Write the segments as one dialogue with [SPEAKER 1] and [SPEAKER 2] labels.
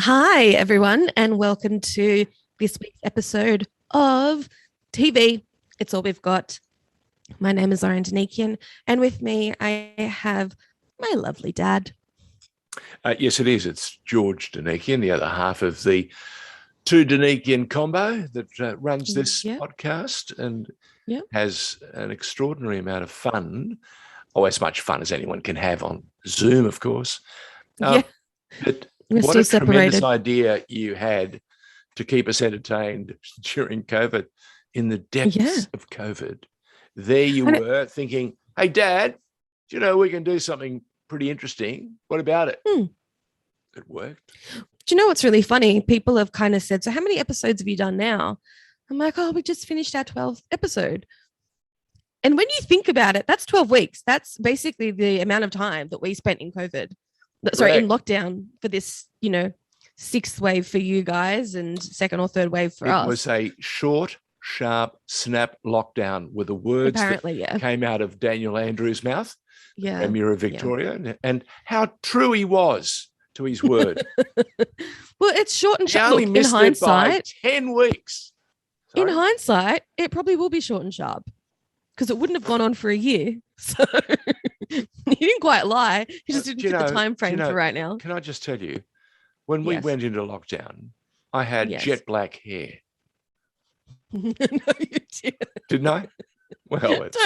[SPEAKER 1] Hi, everyone, and welcome to this week's episode of TV. It's all we've got. My name is Lauren Danikian, and with me, I have my lovely dad.
[SPEAKER 2] Yes, it is. It's George Danikian, the other half of the two Danikian combo that runs this podcast and has an extraordinary amount of fun. Oh, as much fun as anyone can have on Zoom, of course. But
[SPEAKER 1] We're
[SPEAKER 2] what
[SPEAKER 1] still
[SPEAKER 2] a tremendous
[SPEAKER 1] separated.
[SPEAKER 2] idea you had to keep us entertained during COVID. In the depths of COVID, there you were thinking, hey, Dad, do you know we can do something pretty interesting? What about it? It worked.
[SPEAKER 1] Do you know what's really funny? People have kind of said, so how many episodes have you done now? I'm like, oh, we just finished our 12th episode. And when you think about it, that's 12 weeks. That's basically the amount of time that we spent in COVID. Sorry, in lockdown for this, sixth wave for you guys and second or third wave for us.
[SPEAKER 2] It was a short, sharp, snap lockdown were the words that came out of Daniel Andrews' mouth, Premier of Victoria, and how true he was to his word.
[SPEAKER 1] Well, it's short and sharp.
[SPEAKER 2] He only missed it by 10 weeks.
[SPEAKER 1] Sorry? In hindsight, it probably will be short and sharp because it wouldn't have gone on for a year. So he didn't quite lie. He just didn't fit the time frame for right now.
[SPEAKER 2] Can I just tell you, when we went into lockdown, I had jet black hair.
[SPEAKER 1] No, you did.
[SPEAKER 2] Didn't I? Well, it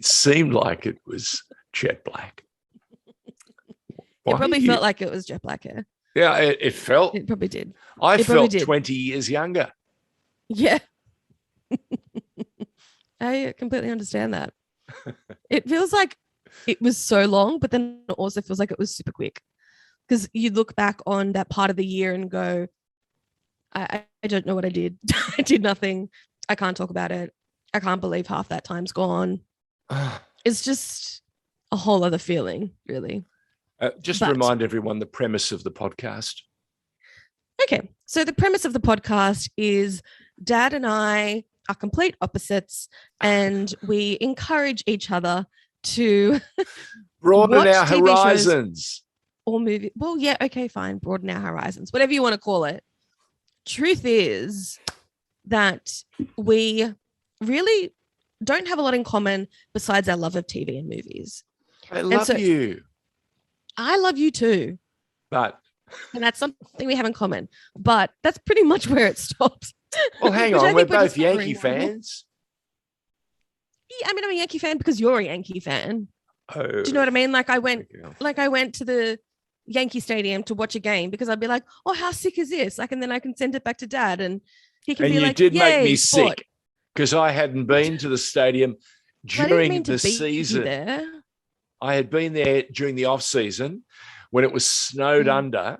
[SPEAKER 2] seemed like it was jet black.
[SPEAKER 1] It probably felt like it was jet black hair.
[SPEAKER 2] Yeah, it felt.
[SPEAKER 1] It probably did.
[SPEAKER 2] I felt 20 years younger.
[SPEAKER 1] Yeah. I completely understand that. It feels like it was so long, but then it also feels like it was super quick because you look back on that part of the year and go, I don't know what I did. I did nothing. I can't talk about it. I can't believe half that time's gone. It's just a whole other feeling, really.
[SPEAKER 2] To remind everyone the premise of the podcast.
[SPEAKER 1] Okay. So the premise of the podcast is Dad and I are complete opposites and we encourage each other to
[SPEAKER 2] broaden our horizons
[SPEAKER 1] or movie. Well, yeah. Okay, fine. Broaden our horizons, whatever you want to call it. Truth is that we really don't have a lot in common besides our love of TV and movies.
[SPEAKER 2] I love you.
[SPEAKER 1] I love you too.
[SPEAKER 2] And
[SPEAKER 1] that's something we have in common. But that's pretty much where it stops.
[SPEAKER 2] Well, hang on. We're both Yankee fans.
[SPEAKER 1] Yeah, I mean, I'm a Yankee fan because you're a Yankee fan.
[SPEAKER 2] Oh,
[SPEAKER 1] do you know what I mean? Like I went to the Yankee Stadium to watch a game because I'd be like, oh, how sick is this? Like, and then I can send it back to Dad and he can be like,
[SPEAKER 2] you did make me sick because I hadn't been to the stadium during the season. I had been there during the off season when it was snowed under,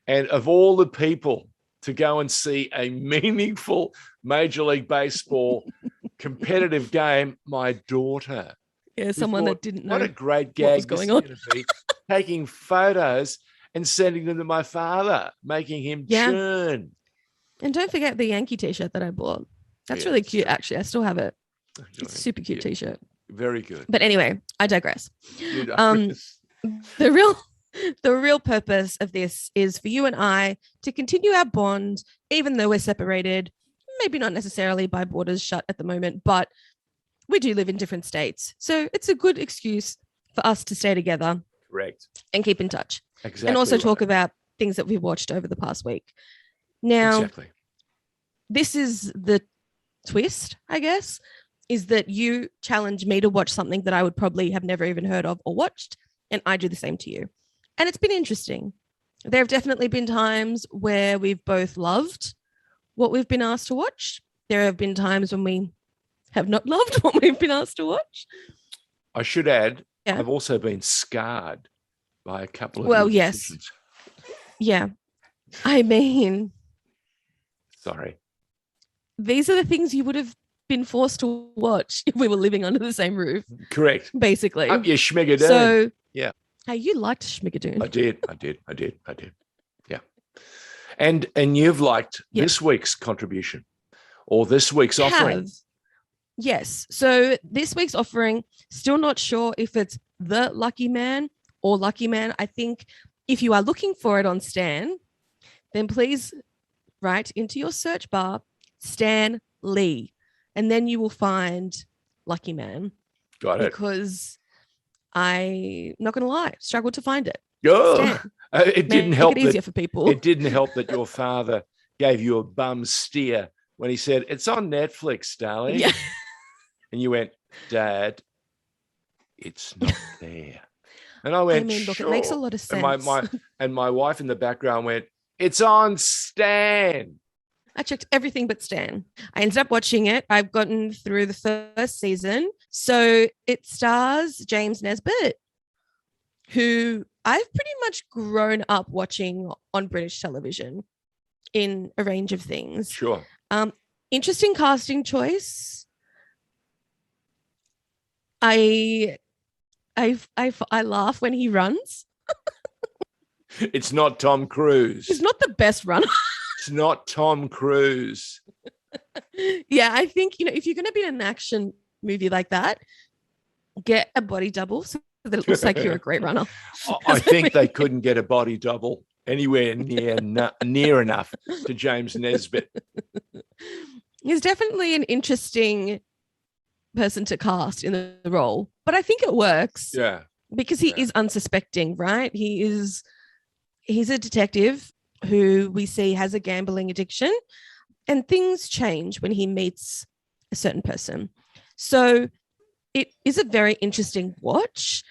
[SPEAKER 2] and of all the people to go and see a meaningful Major League Baseball competitive game, my daughter.
[SPEAKER 1] Yeah, someone that didn't know
[SPEAKER 2] what a great gag
[SPEAKER 1] what was going on.
[SPEAKER 2] Taking photos and sending them to my father, making him churn.
[SPEAKER 1] And don't forget the Yankee t-shirt that I bought. That's really cute, actually. I still have it. It's a super cute t-shirt.
[SPEAKER 2] Very good.
[SPEAKER 1] But anyway, I digress. The real purpose of this is for you and I to continue our bond, even though we're separated, maybe not necessarily by borders shut at the moment, but we do live in different states. So it's a good excuse for us to stay together.
[SPEAKER 2] Correct.
[SPEAKER 1] And keep in touch.
[SPEAKER 2] Exactly.
[SPEAKER 1] And also talk about things that we've watched over the past week. Now, this is the twist, I guess, is that you challenge me to watch something that I would probably have never even heard of or watched, and I do the same to you. And it's been interesting. There have definitely been times where we've both loved what we've been asked to watch. There have been times when we have not loved what we've been asked to watch.
[SPEAKER 2] I should add, I've also been scarred by a couple of
[SPEAKER 1] Yes.
[SPEAKER 2] decisions.
[SPEAKER 1] Yeah. I mean,
[SPEAKER 2] sorry.
[SPEAKER 1] These are the things you would have been forced to watch if we were living under the same roof.
[SPEAKER 2] Correct.
[SPEAKER 1] Basically.
[SPEAKER 2] Up your schmigadoon.
[SPEAKER 1] So,
[SPEAKER 2] yeah.
[SPEAKER 1] Hey, you liked schmigadoon.
[SPEAKER 2] I did. Yeah. And you've liked this week's contribution or this week's offering.
[SPEAKER 1] Yes. So this week's offering, still not sure if it's the Lucky Man or Lucky Man. I think if you are looking for it on Stan, then please write into your search bar Stan Lee, and then you will find Lucky Man.
[SPEAKER 2] Got it.
[SPEAKER 1] Because I'm not going to lie, struggled to find it.
[SPEAKER 2] Oh, it didn't help.
[SPEAKER 1] Make it easier for people.
[SPEAKER 2] It didn't help that your father gave you a bum steer when he said, "It's on Netflix, darling."
[SPEAKER 1] Yeah.
[SPEAKER 2] And you went, "Dad, it's not there." And I went,
[SPEAKER 1] look,
[SPEAKER 2] sure.
[SPEAKER 1] It makes a lot of sense.
[SPEAKER 2] And my wife in the background went, "It's on Stan."
[SPEAKER 1] I checked everything but Stan. I ended up watching it. I've gotten through the first season. So it stars James Nesbitt, who I've pretty much grown up watching on British television in a range of things.
[SPEAKER 2] Sure.
[SPEAKER 1] Interesting casting choice. I laugh when he runs.
[SPEAKER 2] It's not Tom Cruise.
[SPEAKER 1] He's not the best runner.
[SPEAKER 2] It's not Tom Cruise.
[SPEAKER 1] Yeah, I think, if you're going to be in an action movie like that, get a body double so that it looks like you're a great runner.
[SPEAKER 2] I think they couldn't get a body double anywhere near enough to James Nesbitt.
[SPEAKER 1] He's definitely an interesting person to cast in the role, but I think it works.
[SPEAKER 2] Yeah.
[SPEAKER 1] Because he is unsuspecting, right? He's a detective who we see has a gambling addiction, and things change when he meets a certain person. So it is a very interesting watch.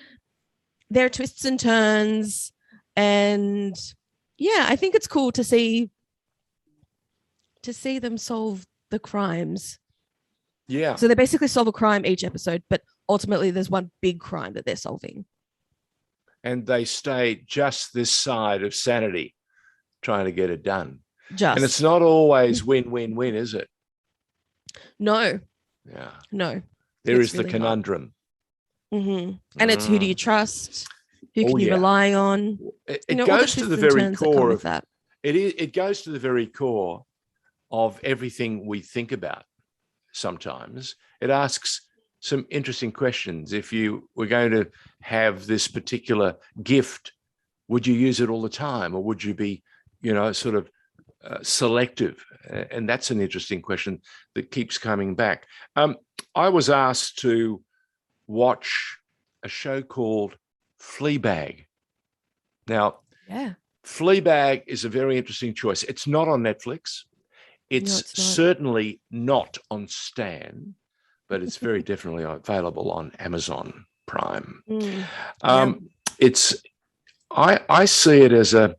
[SPEAKER 1] There are twists and turns, and yeah, I think it's cool to see them solve the crimes.
[SPEAKER 2] Yeah.
[SPEAKER 1] So they basically solve a crime each episode, but ultimately there's one big crime that they're solving.
[SPEAKER 2] And they stay just this side of sanity, trying to get it done. And it's not always win-win-win, is it?
[SPEAKER 1] No.
[SPEAKER 2] Yeah.
[SPEAKER 1] No.
[SPEAKER 2] There is really the conundrum.
[SPEAKER 1] Mm-hmm. And it's who do you trust? Who can you rely on?
[SPEAKER 2] It goes to the very core of that. It goes to the very core of everything we think about. Sometimes it asks some interesting questions. If you were going to have this particular gift, would you use it all the time, or would you be, sort of selective? And that's an interesting question that keeps coming back. I was asked to watch a show called Fleabag. Now, Fleabag is a very interesting choice. It's not on Netflix. It's certainly not on Stan, but it's very definitely available on Amazon Prime. I see it as a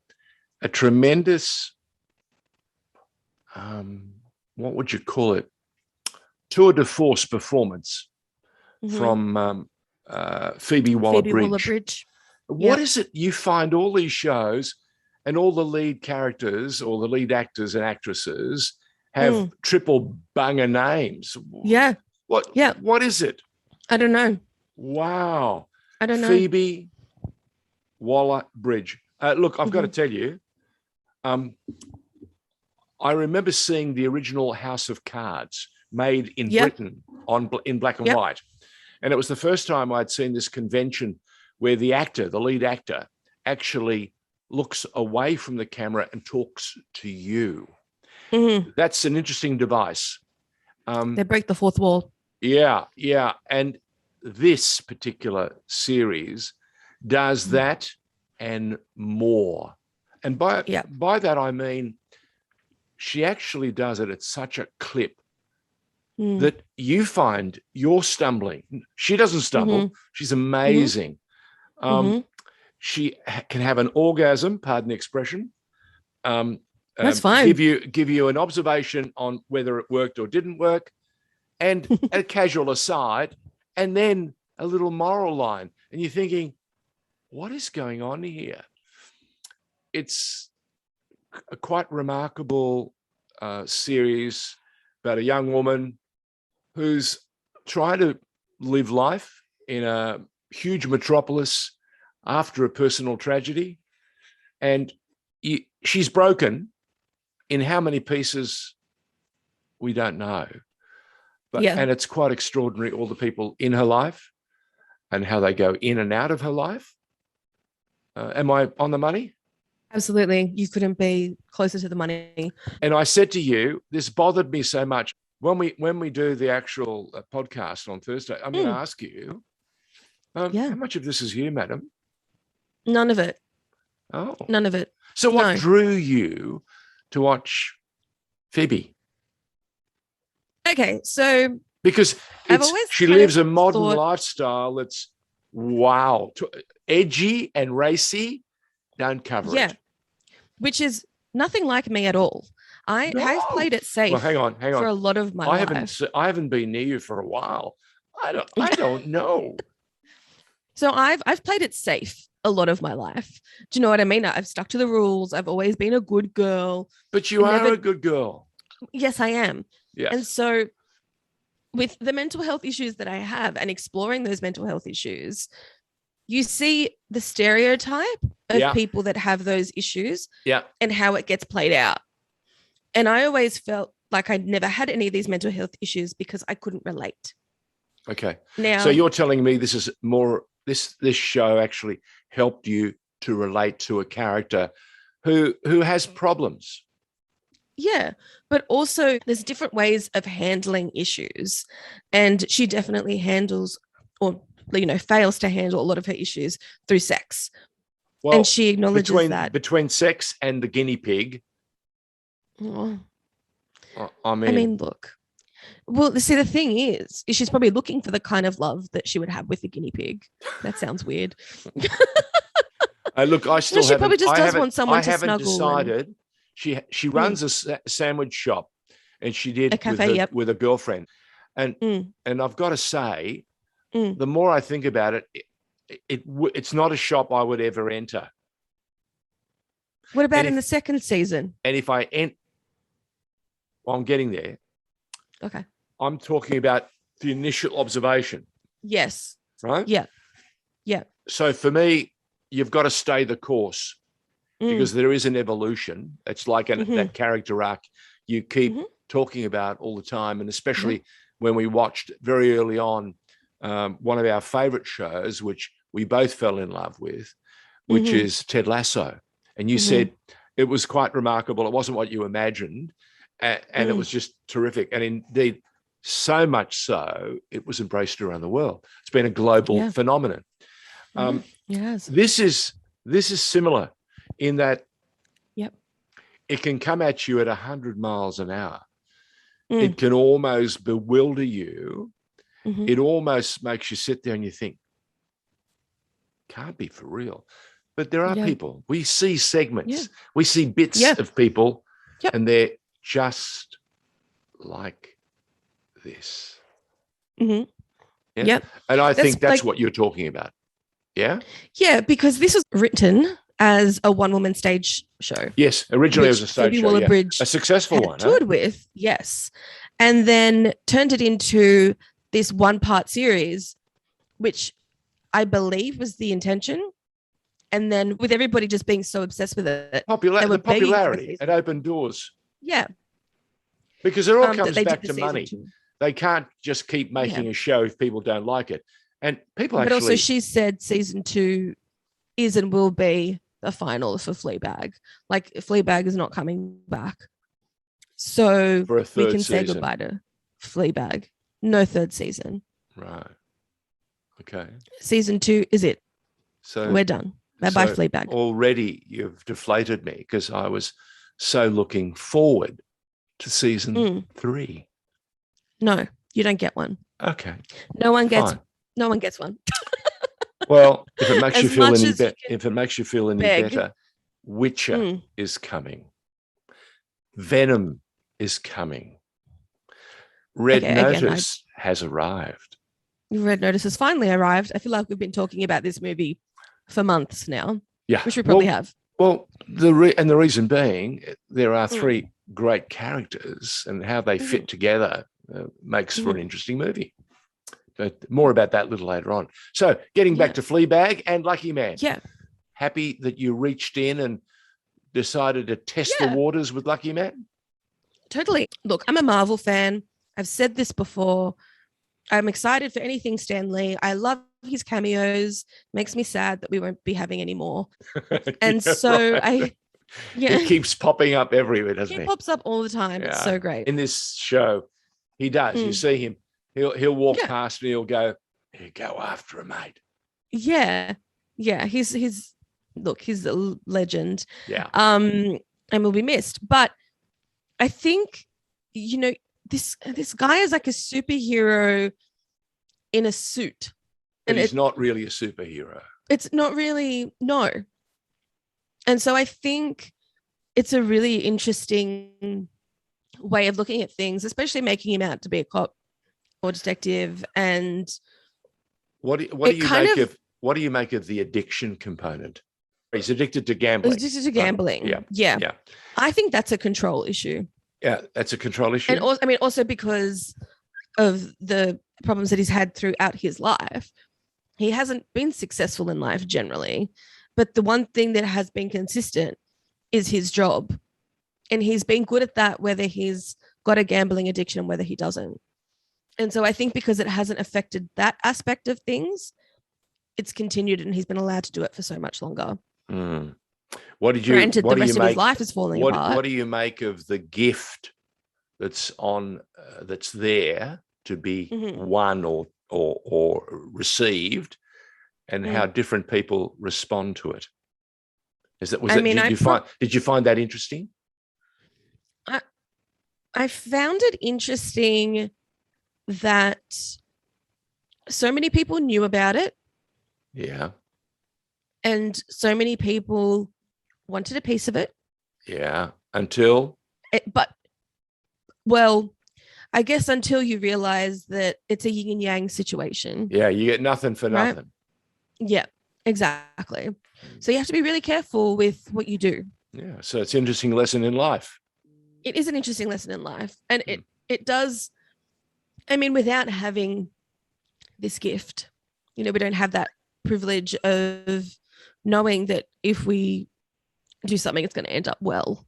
[SPEAKER 2] tremendous, what would you call it, tour de force performance from Phoebe Waller-Bridge. What is it? You find all these shows and all the lead characters or the lead actors and actresses have triple banger names.
[SPEAKER 1] Yeah.
[SPEAKER 2] What is it?
[SPEAKER 1] I don't know.
[SPEAKER 2] Wow.
[SPEAKER 1] I don't know.
[SPEAKER 2] Phoebe Waller-Bridge. Look, I've got to tell you, I remember seeing the original House of Cards made in Britain in black and white. And it was the first time I'd seen this convention where the lead actor, actually looks away from the camera and talks to you. That's an interesting device.
[SPEAKER 1] They break the fourth wall.
[SPEAKER 2] Yeah. And this particular series does that and more. And by that, I mean, she actually does it at such a clip that you find you're stumbling. She doesn't stumble. She's amazing. She can have an orgasm, pardon the expression.
[SPEAKER 1] That's fine.
[SPEAKER 2] Give you an observation on whether it worked or didn't work, and a casual aside, and then a little moral line. And you're thinking, what is going on here? It's a quite remarkable series about a young woman who's trying to live life in a huge metropolis after a personal tragedy. And she's broken. In how many pieces, we don't know. And it's quite extraordinary, all the people in her life and how they go in and out of her life. Am I on the money?
[SPEAKER 1] Absolutely. You couldn't be closer to the money.
[SPEAKER 2] And I said to you, this bothered me so much. When we do the actual podcast on Thursday, I'm going to ask you, how much of this is you, madam?
[SPEAKER 1] None of it.
[SPEAKER 2] Oh.
[SPEAKER 1] None of it.
[SPEAKER 2] So what drew you to watch Phoebe?
[SPEAKER 1] Okay, so
[SPEAKER 2] because she lives a modern lifestyle that's edgy and racy. Don't cover it.
[SPEAKER 1] Yeah, which is nothing like me at all. I've played it safe.
[SPEAKER 2] Well, hang on.
[SPEAKER 1] For a lot of my life.
[SPEAKER 2] I haven't been near you for a while. I don't know.
[SPEAKER 1] So I've played it safe a lot of my life. Do you know what I mean? I've stuck to the rules. I've always been a good girl.
[SPEAKER 2] But you are a good girl.
[SPEAKER 1] Yes, I am.
[SPEAKER 2] Yes.
[SPEAKER 1] And so with the mental health issues that I have and exploring those mental health issues, you see the stereotype of people that have those issues and how it gets played out. And I always felt like I'd never had any of these mental health issues because I couldn't relate.
[SPEAKER 2] Okay. Now, so you're telling me this is more, this show actually helped you to relate to a character who has problems.
[SPEAKER 1] Yeah, but also there's different ways of handling issues. And she definitely handles or, fails to handle a lot of her issues through sex. Well, and she acknowledges that.
[SPEAKER 2] Between sex and the guinea pig.
[SPEAKER 1] Oh. I mean, look. Well, see, the thing is she's probably looking for the kind of love that she would have with the guinea pig. That sounds weird.
[SPEAKER 2] Look, I still
[SPEAKER 1] she probably just does want someone to snuggle.
[SPEAKER 2] I haven't decided. She runs a sandwich shop, and she did a cafe, with a girlfriend. And I've got to say, the more I think about it, it's not a shop I would ever enter.
[SPEAKER 1] What about in the second season?
[SPEAKER 2] And if I I'm getting there.
[SPEAKER 1] Okay.
[SPEAKER 2] I'm talking about the initial observation.
[SPEAKER 1] Yes.
[SPEAKER 2] Right?
[SPEAKER 1] Yeah. Yeah.
[SPEAKER 2] So for me, you've got to stay the course because there is an evolution. It's like that character arc you keep talking about all the time. And especially when we watched very early on one of our favorite shows, which we both fell in love with, which is Ted Lasso. And you said it was quite remarkable. It wasn't what you imagined. And it was just terrific. And indeed, so much so, it was embraced around the world. It's been a global phenomenon.
[SPEAKER 1] Yes.
[SPEAKER 2] This is similar in that it can come at you at 100 miles an hour. It can almost bewilder you. It almost makes you sit there and you think, can't be for real. But there are people. We see segments. We see bits of people and they're just like this. And I think that's what you're talking about. Yeah?
[SPEAKER 1] Yeah, because this was written as a one-woman stage show.
[SPEAKER 2] Yes, originally it was a stage show. A successful one.
[SPEAKER 1] Toured with, yes. And then turned it into this one-part series, which I believe was the intention. And then with everybody just being so obsessed with it.
[SPEAKER 2] The popularity, it opened doors.
[SPEAKER 1] Yeah.
[SPEAKER 2] Because it all comes back to money. They can't just keep making a show if people don't like it. And people
[SPEAKER 1] But also she said season 2 is and will be the final for Fleabag. Like Fleabag is not coming back. So we can say goodbye to Fleabag. No third season.
[SPEAKER 2] Right. Okay.
[SPEAKER 1] Season 2 is it.
[SPEAKER 2] So
[SPEAKER 1] we're done. Bye-bye, Fleabag.
[SPEAKER 2] Already you've deflated me because I was so looking forward to season 3.
[SPEAKER 1] No, you don't get one.
[SPEAKER 2] Okay.
[SPEAKER 1] No one gets one.
[SPEAKER 2] Well, if it makes you feel any better, Witcher is coming. Venom is coming. Red Notice has arrived.
[SPEAKER 1] Red Notice has finally arrived. I feel like we've been talking about this movie for months now.
[SPEAKER 2] Yeah.
[SPEAKER 1] Which we probably have.
[SPEAKER 2] Well, the reason being there are 3 great characters and how they fit together makes for an interesting movie. But more about that a little later on. So getting back to Fleabag and Lucky Man.
[SPEAKER 1] Yeah.
[SPEAKER 2] Happy that you reached in and decided to test the waters with Lucky Man?
[SPEAKER 1] Totally. Look, I'm a Marvel fan. I've said this before. I'm excited for anything Stan Lee. I love his cameos. Makes me sad that we won't be having any more. And
[SPEAKER 2] He keeps popping up everywhere, doesn't he?
[SPEAKER 1] He pops up all the time. Yeah. It's so great.
[SPEAKER 2] In this show, he does. You see him. He'll walk past and he'll go, "Here, go after him, mate."
[SPEAKER 1] Yeah. Yeah. He's a legend.
[SPEAKER 2] Yeah.
[SPEAKER 1] And will be missed. But I think, this guy is like a superhero in a suit.
[SPEAKER 2] And he's not really a superhero.
[SPEAKER 1] It's not really, no. And so I think it's a really interesting way of looking at things, especially making him out to be a cop or detective. And
[SPEAKER 2] what do you make of the addiction component? He's addicted to gambling.
[SPEAKER 1] He's addicted to gambling. Yeah. I think that's a control issue.
[SPEAKER 2] Yeah, that's a control issue.
[SPEAKER 1] And also because of the problems that he's had throughout his life. He hasn't been successful in life generally, but the one thing that has been consistent is his job. And he's been good at that, whether he's got a gambling addiction, whether he doesn't. And so I think because it hasn't affected that aspect of things, it's continued and he's been allowed to do it for so much longer.
[SPEAKER 2] Mm.
[SPEAKER 1] Granted, the rest of his life is falling apart.
[SPEAKER 2] What do you make of the gift that's there to be won or received, and how different people respond to it? Did you find that interesting?
[SPEAKER 1] I found it interesting that so many people knew about it.
[SPEAKER 2] Yeah.
[SPEAKER 1] And so many people wanted a piece of it.
[SPEAKER 2] Yeah.
[SPEAKER 1] I guess until you realize that it's a yin and yang situation.
[SPEAKER 2] Yeah, you get nothing for nothing.
[SPEAKER 1] Yeah, exactly. So you have to be really careful with what you do.
[SPEAKER 2] Yeah, so it's an interesting lesson in life.
[SPEAKER 1] It is an interesting lesson in life. And it does, without having this gift, we don't have that privilege of knowing that if we do something, it's going to end up well.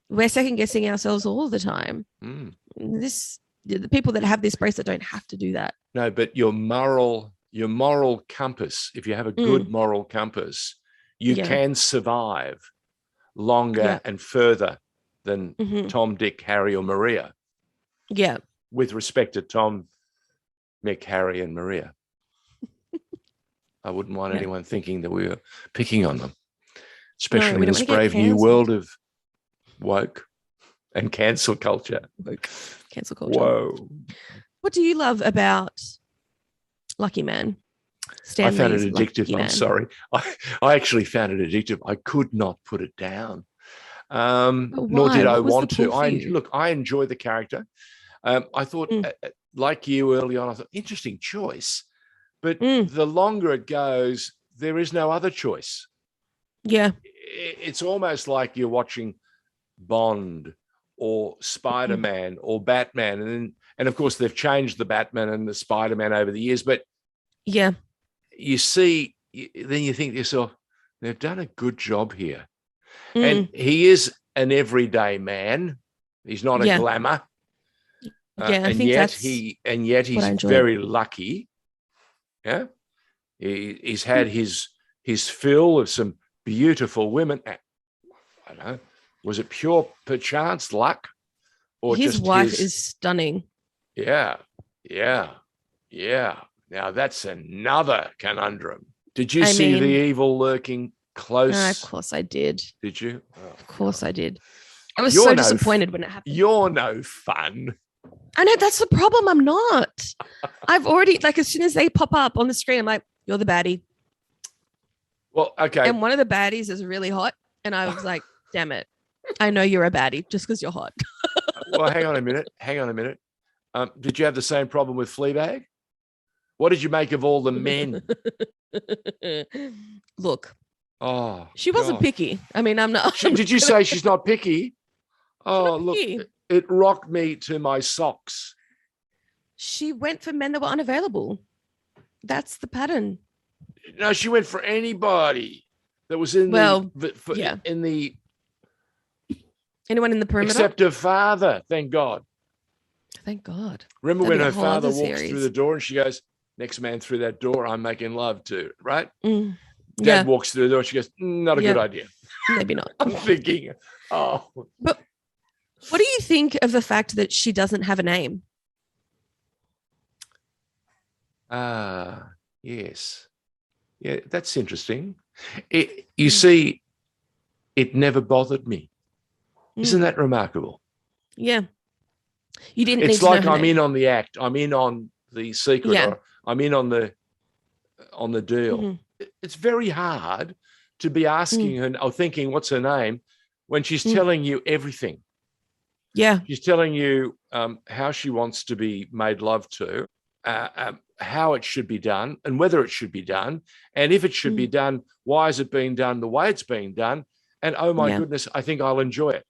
[SPEAKER 1] We're second guessing ourselves all the time. The people that have this bracelet don't have to do that.
[SPEAKER 2] No, but your moral compass, if you have a good moral compass, you can survive longer and further than Tom, Dick, Harry, or Maria.
[SPEAKER 1] Yeah.
[SPEAKER 2] With respect to Tom, Mick, Harry, and Maria. I wouldn't want anyone thinking that we were picking on them, especially in this brave new world of woke and cancel culture.
[SPEAKER 1] Cancel culture.
[SPEAKER 2] Whoa.
[SPEAKER 1] What do you love about Lucky Man?
[SPEAKER 2] I found it addictive. I'm sorry. I actually found it addictive. I could not put it down. Nor did I want to. I enjoy the character. I thought, like you early on, I thought, interesting choice. But the longer it goes, there is no other choice.
[SPEAKER 1] Yeah.
[SPEAKER 2] It's almost like you're watching Bond or Spider-Man or Batman. And of course, they've changed the Batman and the Spider-Man over the years. But
[SPEAKER 1] yeah,
[SPEAKER 2] you see, then you think to yourself, they've done a good job here. And he is an everyday man. He's not a glamour.
[SPEAKER 1] I think
[SPEAKER 2] he's very lucky. Yeah, he's had his fill of some beautiful women. I don't know, was it pure perchance luck, or
[SPEAKER 1] his
[SPEAKER 2] just
[SPEAKER 1] wife is stunning?
[SPEAKER 2] Yeah. Now that's another conundrum. Did you see the evil lurking close?
[SPEAKER 1] Of course I did.
[SPEAKER 2] Did you?
[SPEAKER 1] Of course I did. I was so disappointed when it happened.
[SPEAKER 2] You're no fun.
[SPEAKER 1] I know, that's the problem. I'm not. I've already, as soon as they pop up on the screen, I'm like, you're the baddie.
[SPEAKER 2] Well, okay.
[SPEAKER 1] And one of the baddies is really hot. And I was like, damn it. I know you're a baddie just because you're hot.
[SPEAKER 2] Well, hang on a minute. Did you have the same problem with Fleabag? What did you make of all the men?
[SPEAKER 1] Look.
[SPEAKER 2] Oh,
[SPEAKER 1] she wasn't picky. I'm not.
[SPEAKER 2] Did you say she's not picky? Oh, look. It rocked me to my socks.
[SPEAKER 1] She went for men that were unavailable. That's the pattern.
[SPEAKER 2] No, she went for anybody that was in in the
[SPEAKER 1] anyone in the perimeter,
[SPEAKER 2] except her father. Thank God.
[SPEAKER 1] Thank God.
[SPEAKER 2] Remember when her father walks through the door and she goes, next man through that door, I'm making love to, right?
[SPEAKER 1] Mm.
[SPEAKER 2] Dad walks through the door. She goes, not a good idea.
[SPEAKER 1] Maybe not.
[SPEAKER 2] I'm thinking,
[SPEAKER 1] But what do you think of the fact that she doesn't have a name?
[SPEAKER 2] Yes. Yeah, that's interesting. You see, it never bothered me. Isn't that remarkable?
[SPEAKER 1] Yeah. You didn't
[SPEAKER 2] It's
[SPEAKER 1] need
[SPEAKER 2] like
[SPEAKER 1] to know her
[SPEAKER 2] I'm
[SPEAKER 1] name.
[SPEAKER 2] in on the act. I'm in on the secret.
[SPEAKER 1] Yeah.
[SPEAKER 2] Or I'm in on the deal.
[SPEAKER 1] Mm-hmm.
[SPEAKER 2] It's very hard to be asking her or thinking, what's her name, when she's telling you everything.
[SPEAKER 1] Yeah.
[SPEAKER 2] She's telling you how she wants to be made love to, how it should be done and whether it should be done. And if it should be done, why is it being done the way it's being done? And, oh, my goodness, I think I'll enjoy it.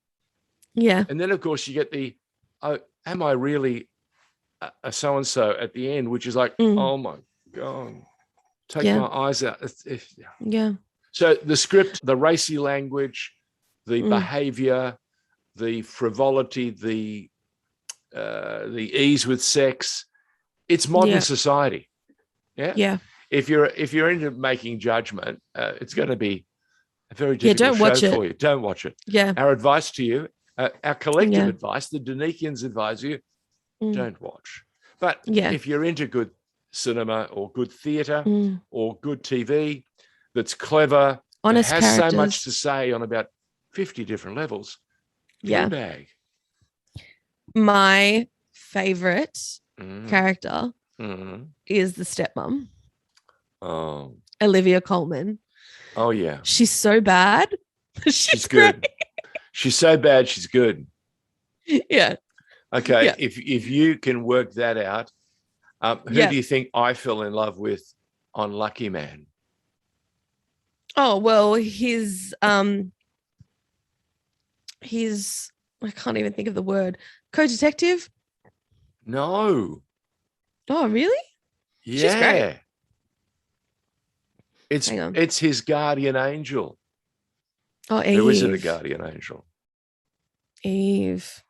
[SPEAKER 1] Yeah.
[SPEAKER 2] And then, of course, you get the, oh, am I really a so-and-so at the end, which is like, oh, my God, take my eyes out.
[SPEAKER 1] Yeah.
[SPEAKER 2] So the script, the racy language, the behavior, the frivolity, the ease with sex, it's modern society. Yeah.
[SPEAKER 1] Yeah.
[SPEAKER 2] If you're into making judgment, it's going to be a very difficult show for you. Don't watch it.
[SPEAKER 1] Yeah.
[SPEAKER 2] Our advice to you, our collective advice, the Danikians advise you, don't watch. But if you're into good cinema or good theatre or good TV that's clever,
[SPEAKER 1] honest
[SPEAKER 2] has
[SPEAKER 1] characters.
[SPEAKER 2] So much to say on about 50 different levels, Fleabag.
[SPEAKER 1] My favorite character is the stepmom.
[SPEAKER 2] Oh,
[SPEAKER 1] Olivia Colman.
[SPEAKER 2] Oh, yeah.
[SPEAKER 1] She's so bad.
[SPEAKER 2] She's good. She's so bad, she's good.
[SPEAKER 1] Yeah.
[SPEAKER 2] Okay.
[SPEAKER 1] Yeah.
[SPEAKER 2] If you can work that out, who do you think I fell in love with on Lucky Man?
[SPEAKER 1] Oh, well, his I can't even think of the word. Co-detective?
[SPEAKER 2] No.
[SPEAKER 1] Oh, really?
[SPEAKER 2] Yeah.
[SPEAKER 1] She's great.
[SPEAKER 2] It's his guardian angel.
[SPEAKER 1] Oh, Eve.
[SPEAKER 2] Who is it, a guardian angel?
[SPEAKER 1] Eve.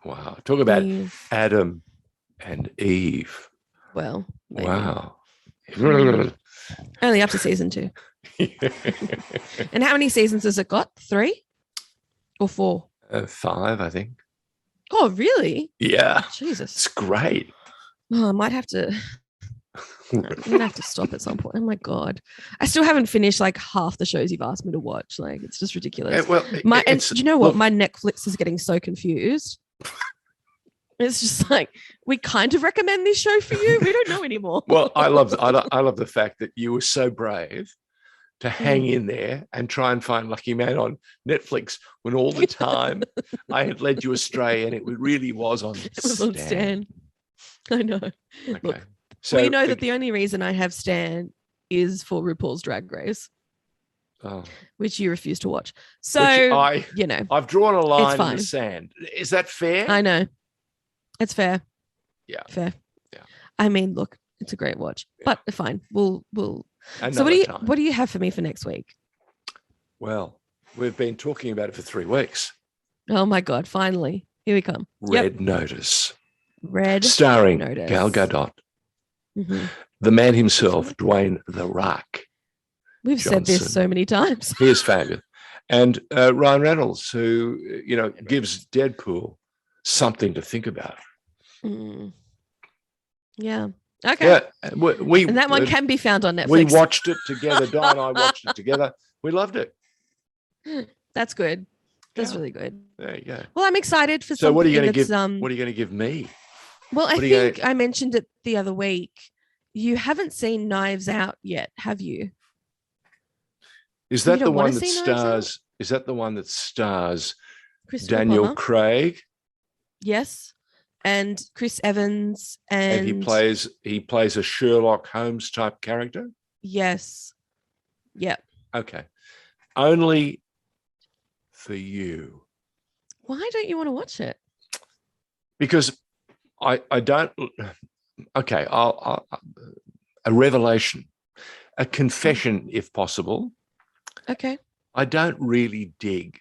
[SPEAKER 2] Wow. Talk about Adam and Eve.
[SPEAKER 1] Well, maybe.
[SPEAKER 2] Wow.
[SPEAKER 1] Only up to season 2. And how many seasons has it got? 3 or 4?
[SPEAKER 2] 5, I think.
[SPEAKER 1] Oh, really?
[SPEAKER 2] Yeah.
[SPEAKER 1] Jesus.
[SPEAKER 2] It's great.
[SPEAKER 1] Oh, I might have to. I'm gonna have to stop at some point. Oh my God, I still haven't finished like half the shows you've asked me to watch. Like, it's just ridiculous. And do you know what? My Netflix is getting so confused. It's just like, we kind of recommend this show for you. We don't know anymore.
[SPEAKER 2] Well, I love the fact that you were so brave to hang in there and try and find Lucky Man on Netflix when all the time I had led you astray, and it really was on
[SPEAKER 1] It was on Stan. I know.
[SPEAKER 2] Okay.
[SPEAKER 1] Look,
[SPEAKER 2] So
[SPEAKER 1] you know that the only reason I have Stan is for RuPaul's Drag Race, which you refuse to watch. So, I've drawn a line in the sand. Is that fair? I know. It's fair.
[SPEAKER 2] Yeah.
[SPEAKER 1] Fair.
[SPEAKER 2] Yeah.
[SPEAKER 1] I mean, look, it's a great watch, but fine. We'll.
[SPEAKER 2] Another
[SPEAKER 1] so
[SPEAKER 2] time.
[SPEAKER 1] What do you have for me for next week?
[SPEAKER 2] Well, we've been talking about it for 3 weeks.
[SPEAKER 1] Oh my God! Finally, here we come.
[SPEAKER 2] Red Notice.
[SPEAKER 1] Starring
[SPEAKER 2] Notice. Gal Gadot. The man himself, Dwayne The Rock.
[SPEAKER 1] We've said this so many times.
[SPEAKER 2] He is fabulous. And Ryan Reynolds, who, gives Deadpool something to think about.
[SPEAKER 1] Yeah. Okay.
[SPEAKER 2] Yeah,
[SPEAKER 1] and that one can be found on Netflix.
[SPEAKER 2] We watched it together. Di and I watched it together. We loved it.
[SPEAKER 1] That's good. That's really good.
[SPEAKER 2] There you go.
[SPEAKER 1] Well, I'm excited for.
[SPEAKER 2] So, what are you going to give? What are you going to give me?
[SPEAKER 1] Well, I think I mentioned it the other week. You haven't seen Knives Out yet, have you?
[SPEAKER 2] Is that the one that stars? Is that the one that stars Daniel Craig?
[SPEAKER 1] Yes, and Chris Evans, and
[SPEAKER 2] he plays a Sherlock Holmes type character.
[SPEAKER 1] Yes. Yep.
[SPEAKER 2] Okay. Only for you.
[SPEAKER 1] Why don't you want to watch it?
[SPEAKER 2] Because I don't. Okay, I'll a revelation, a confession, if possible.
[SPEAKER 1] Okay.
[SPEAKER 2] I don't really dig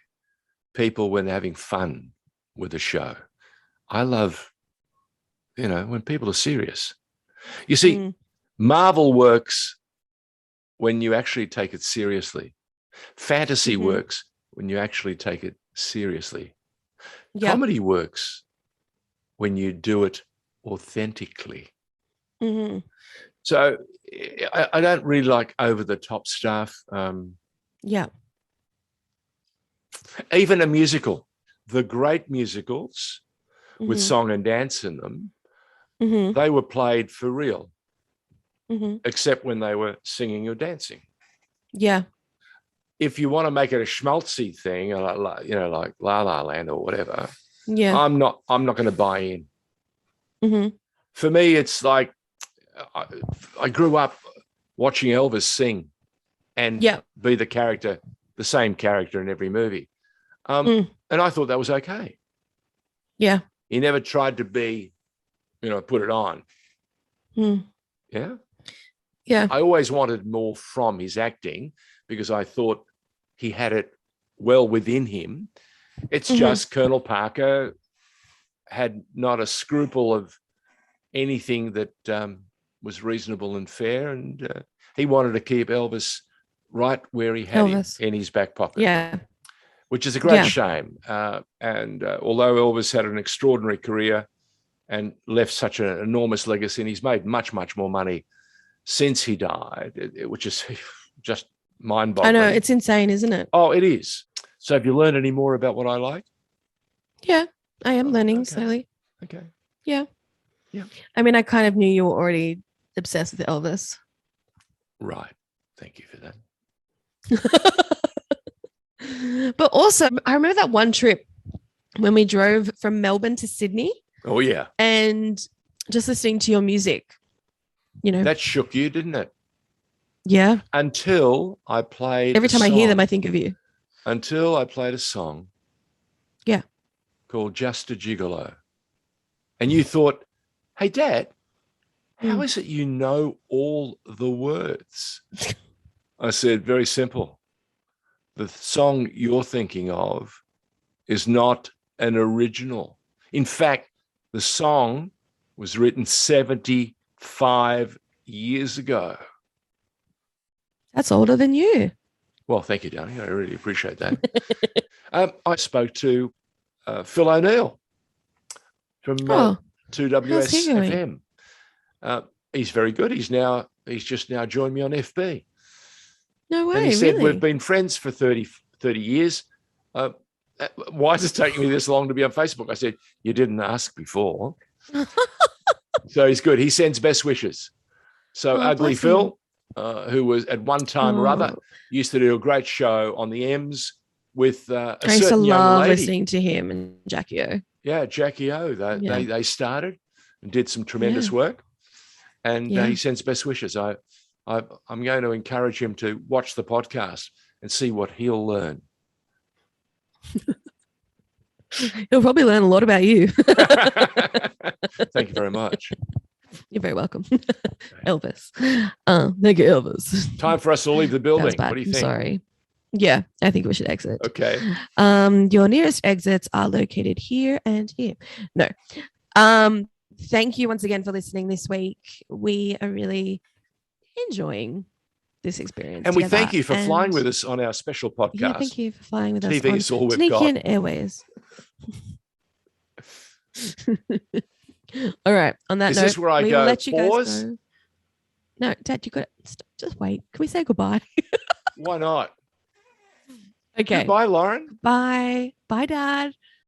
[SPEAKER 2] people when they're having fun with a show. I love, when people are serious. You see, Marvel works when you actually take it seriously. Fantasy works when you actually take it seriously. Yep. Comedy works when you do it authentically. So I don't really like over-the-top stuff. Even a musical, the great musicals with song and dance in them, they were played for real, except when they were singing or dancing.
[SPEAKER 1] Yeah.
[SPEAKER 2] If you want to make it a schmaltzy thing, like La La Land or whatever, I'm not going to buy in. For me, it's like I grew up watching Elvis sing and be the same character in every movie. And I thought that was okay.
[SPEAKER 1] Yeah.
[SPEAKER 2] He never tried to be, put it on. Yeah.
[SPEAKER 1] Yeah.
[SPEAKER 2] I always wanted more from his acting because I thought he had it well within him. It's just Colonel Parker had not a scruple of anything that was reasonable and fair. And he wanted to keep Elvis right where he had him in his back pocket.
[SPEAKER 1] Yeah.
[SPEAKER 2] Which is a great shame. And although Elvis had an extraordinary career and left such an enormous legacy, and he's made much, much more money since he died, which is just mind-boggling.
[SPEAKER 1] I know, it's insane, isn't it?
[SPEAKER 2] Oh, it is. So have you learned any more about what I like?
[SPEAKER 1] Yeah, I am learning slowly.
[SPEAKER 2] Okay.
[SPEAKER 1] Yeah.
[SPEAKER 2] Yeah.
[SPEAKER 1] I mean, I kind of knew you were already obsessed with Elvis.
[SPEAKER 2] Right. Thank you for that.
[SPEAKER 1] But also, I remember that one trip when we drove from Melbourne to Sydney.
[SPEAKER 2] Oh, yeah.
[SPEAKER 1] And just listening to your music,
[SPEAKER 2] That shook you, didn't it?
[SPEAKER 1] Yeah.
[SPEAKER 2] Until I played
[SPEAKER 1] Every time I hear them, I think of you.
[SPEAKER 2] Until I played a song.
[SPEAKER 1] Yeah.
[SPEAKER 2] Called Just a Gigolo. And you thought, hey, Dad, how is it you know all the words? I said, very simple. The song you're thinking of is not an original. In fact, the song was written 75 years ago.
[SPEAKER 1] That's older than you.
[SPEAKER 2] Well, thank you, darling. I really appreciate that. I spoke to Phil O'Neill from 2WS FM. He's very good. He's just now joined me on FB.
[SPEAKER 1] No way,
[SPEAKER 2] and he said,
[SPEAKER 1] really?
[SPEAKER 2] We've been friends for 30 years. Why is it taking me this long to be on Facebook? I said, you didn't ask before. So he's good. He sends best wishes. So Ugly Phil, who was at one time or other, used to do a great show on the M's with a certain young lady. I used to love
[SPEAKER 1] listening to him and Jackie O.
[SPEAKER 2] Yeah, Jackie O. They started and did some tremendous work. And he sends best wishes. I'm going to encourage him to watch the podcast and see what he'll learn.
[SPEAKER 1] He'll probably learn a lot about you.
[SPEAKER 2] Thank you very much.
[SPEAKER 1] You're very welcome. Elvis. Thank you, Elvis.
[SPEAKER 2] Time for us to leave the building. What do you think?
[SPEAKER 1] I'm sorry. Yeah, I think we should exit.
[SPEAKER 2] Okay.
[SPEAKER 1] Your nearest exits are located here and here. No. Thank you once again for listening this week. We are really enjoying this experience.
[SPEAKER 2] And we thank you for flying with us on our special podcast.
[SPEAKER 1] Yeah, thank you for flying with us
[SPEAKER 2] TV
[SPEAKER 1] on
[SPEAKER 2] is all we've
[SPEAKER 1] Sneaky
[SPEAKER 2] got.
[SPEAKER 1] Airways. All right. On that
[SPEAKER 2] note,
[SPEAKER 1] is
[SPEAKER 2] this where I go,
[SPEAKER 1] let you
[SPEAKER 2] pause?
[SPEAKER 1] guys go. No, Dad, you got to just wait. Can we say goodbye?
[SPEAKER 2] Why not?
[SPEAKER 1] Okay.
[SPEAKER 2] Goodbye, Lauren.
[SPEAKER 1] Bye. Bye, Dad.